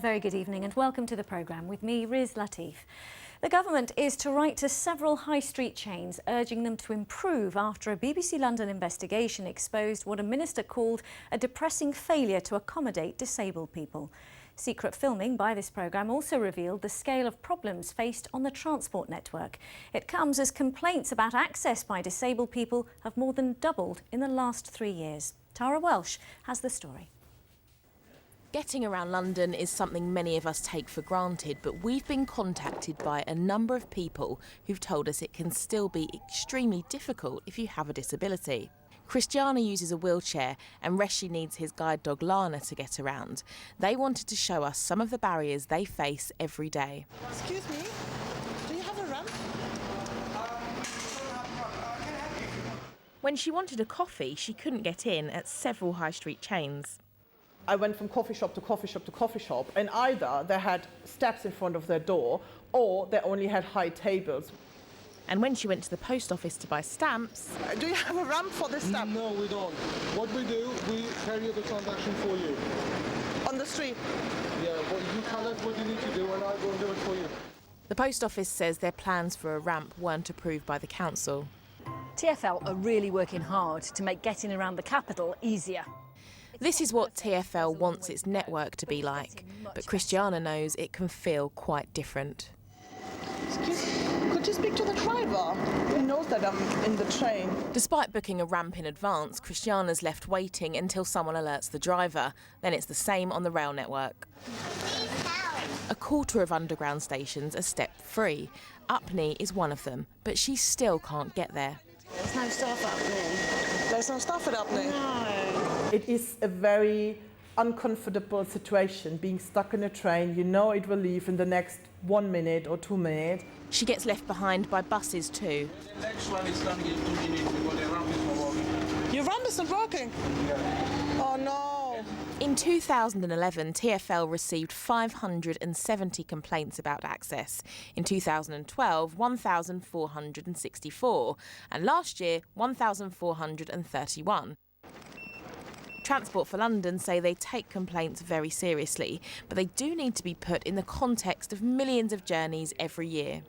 very good evening and welcome to the programme with me, Riz Latif. The government is to write to several high street chains, urging them to improve after a BBC London investigation exposed what a minister called a depressing failure to accommodate disabled people. Secret filming by this programme also revealed the scale of problems faced on the transport network. It comes as complaints about access by disabled people have more than doubled in the last 3 years. Tara Welsh has the story. Getting around London is something many of us take for granted, but we've been contacted by a number of people who've told us it can still be extremely difficult if you have a disability. Christiana uses a wheelchair and Reshi needs his guide dog Lana to get around. They wanted to show us some of the barriers they face every day. Excuse me, do you have a ramp? When she wanted a coffee, she couldn't get in at several high street chains. I went from coffee shop to coffee shop to coffee shop, and either they had steps in front of their door or they only had high tables. And when she went to the post office to buy stamps... Do you have a ramp for this stamp? No, we don't. What we do, we carry the transaction for you. On the street? Yeah, but you tell us what you need to do and I'll go and do it for you. The post office says their plans for a ramp weren't approved by the council. TfL are really working hard to make getting around the capital easier. This is what TfL wants its network to be like, but Christiana knows it can feel quite different. Excuse me, could you speak to the driver? He knows that I'm in the train. Despite booking a ramp in advance, Christiana's left waiting until someone alerts the driver. Then it's the same on the rail network. A quarter of underground stations are step-free. Upney is one of them, but she still can't get there. There's no staff up there. There's no staff at Upney? No. It is a very uncomfortable situation, being stuck in a train. You know it will leave in the next 1 minute or 2 minutes. She gets left behind by buses too. The next one is coming in 2 minutes because the ramp is not working. Your ramp isn't working? Yeah. Oh no. In 2011, TfL received 570 complaints about access. In 2012, 1,464, and last year, 1,431. Transport for London say they take complaints very seriously, but they do need to be put in the context of millions of journeys every year.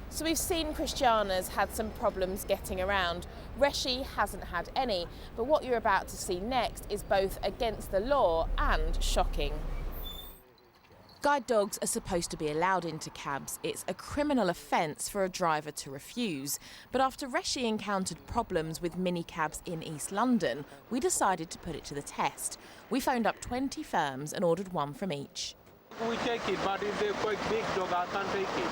So we've seen Christiana's had some problems getting around. Reshi hasn't had any, but what you're about to see next is both against the law and shocking. Guide dogs are supposed to be allowed into cabs. It's a criminal offence for a driver to refuse. But after Reshi encountered problems with minicabs in East London, we decided to put it to the test. We phoned up 20 firms and ordered one from each. We take it, but if they're quite big dog, I can't take it.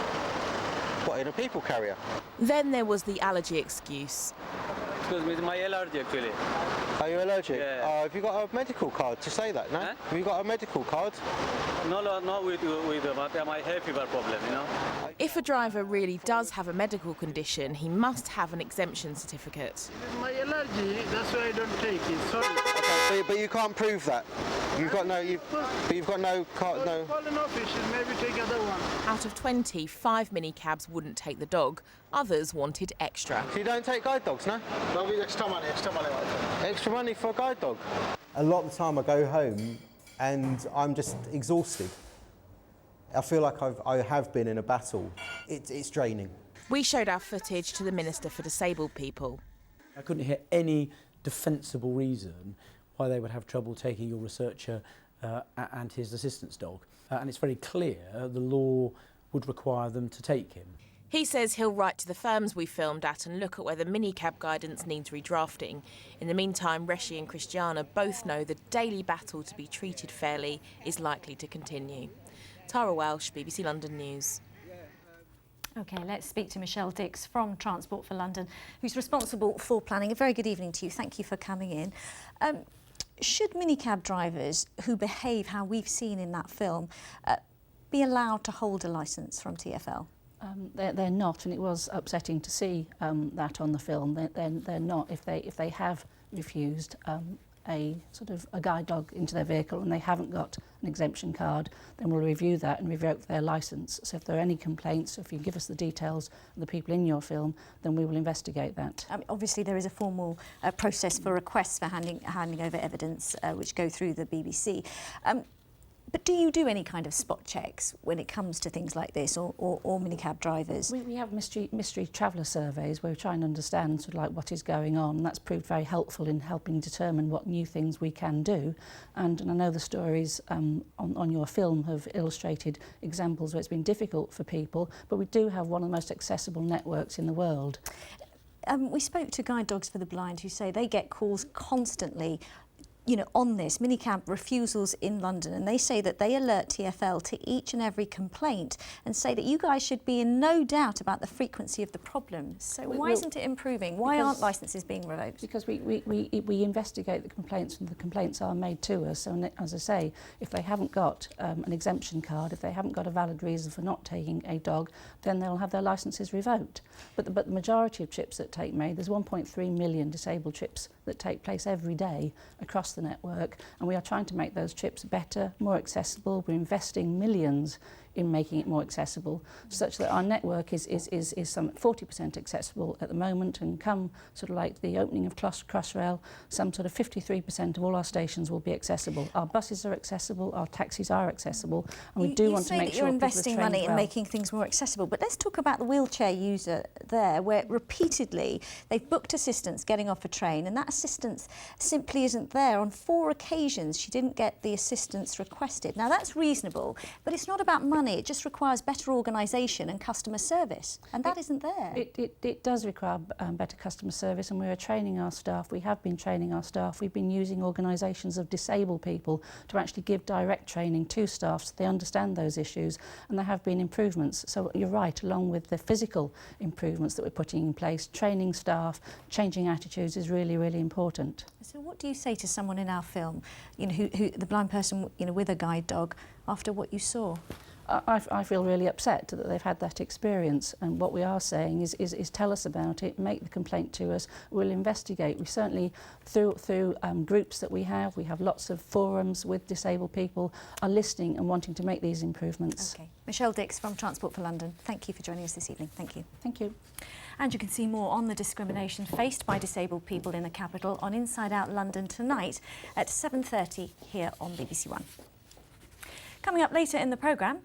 What, in a people carrier? Then there was the allergy excuse. Because with my allergy, actually. Are you allergic? Yeah. Have you got a medical card to say that, no? Huh? Have you got a medical card? No, not with but my hay fever problem, you know. If a driver really does have a medical condition, he must have an exemption certificate. My allergy, that's why I don't take it. Sorry. Okay, but you can't prove that. You've got no, but you've got no card, no. Call an office, maybe take other one. Out of 20, 5 minicabs wouldn't take the dog. Others wanted extra. So you don't take guide dogs, no? There'll be extra money. Extra money for a guide dog? A lot of the time I go home and I'm just exhausted. I feel like I have been in a battle. It's draining. We showed our footage to the Minister for Disabled People. I couldn't hear any defensible reason why they would have trouble taking your researcher and his assistance dog. And it's very clear the law would require them to take him. He says he'll write to the firms we filmed at and look at whether minicab guidance needs redrafting. In the meantime, Reshi and Christiana both know the daily battle to be treated fairly is likely to continue. Tara Welsh, BBC London News. OK, let's speak to Michelle Dix from Transport for London, who's responsible for planning. A very good evening to you. Thank you for coming in. Should minicab drivers who behave how we've seen in that film be allowed to hold a licence from TfL? They're not, and it was upsetting to see that on the film. They're not. If they have refused a guide dog into their vehicle and they haven't got an exemption card, then we'll review that and revoke their licence. So if there are any complaints, if you give us the details of the people in your film, then we will investigate that. Obviously there is a formal process for requests for handing over evidence which go through the BBC. But do you do any kind of spot checks when it comes to things like this, or minicab drivers? We have mystery traveller surveys where we try and understand sort of like what is going on, and that's proved very helpful in helping determine what new things we can do. And I know the stories on your film have illustrated examples where it's been difficult for people, but we do have one of the most accessible networks in the world. We spoke to Guide Dogs for the Blind who say they get calls constantly, you know, on this, minicab refusals in London, and they say that they alert TfL to each and every complaint and say that you guys should be in no doubt about the frequency of the problem. So why isn't it improving? Why aren't licences being revoked? Because we investigate the complaints, and the complaints are made to us. So as I say, if they haven't got an exemption card, if they haven't got a valid reason for not taking a dog, then they'll have their licences revoked. But the majority of trips that take May, there's 1.3 million disabled trips that take place every day across the network, and we are trying to make those trips better, more accessible. We're investing millions in making it more accessible, such that our network is some 40% accessible at the moment, and come sort of like the opening of Crossrail, some sort of 53% of all our stations will be accessible. Our buses are accessible, our taxis are accessible, and we do want to make sure you're investing money in making things more accessible, but let's talk about the wheelchair user there, where repeatedly they've booked assistance getting off a train, and that assistance simply isn't there. On 4 occasions she didn't get the assistance requested. Now that's reasonable, but it's not about money. It just requires better organisation and customer service, and that isn't there. It does require better customer service, and we are training our staff. We have been training our staff. We've been using organisations of disabled people to actually give direct training to staff so they understand those issues, and there have been improvements. So you're right, along with the physical improvements that we're putting in place, training staff, changing attitudes is really, really important. So what do you say to someone in our film, you know, who the blind person, you know, with a guide dog, after what you saw? I feel really upset that they've had that experience, and what we are saying is tell us about it, make the complaint to us, we'll investigate. We certainly, through groups that we have lots of forums with disabled people, are listening and wanting to make these improvements. Okay. Michelle Dix from Transport for London, thank you for joining us this evening. Thank you. Thank you. And you can see more on the discrimination faced by disabled people in the capital on Inside Out London tonight at 7:30 here on BBC One. Coming up later in the programme,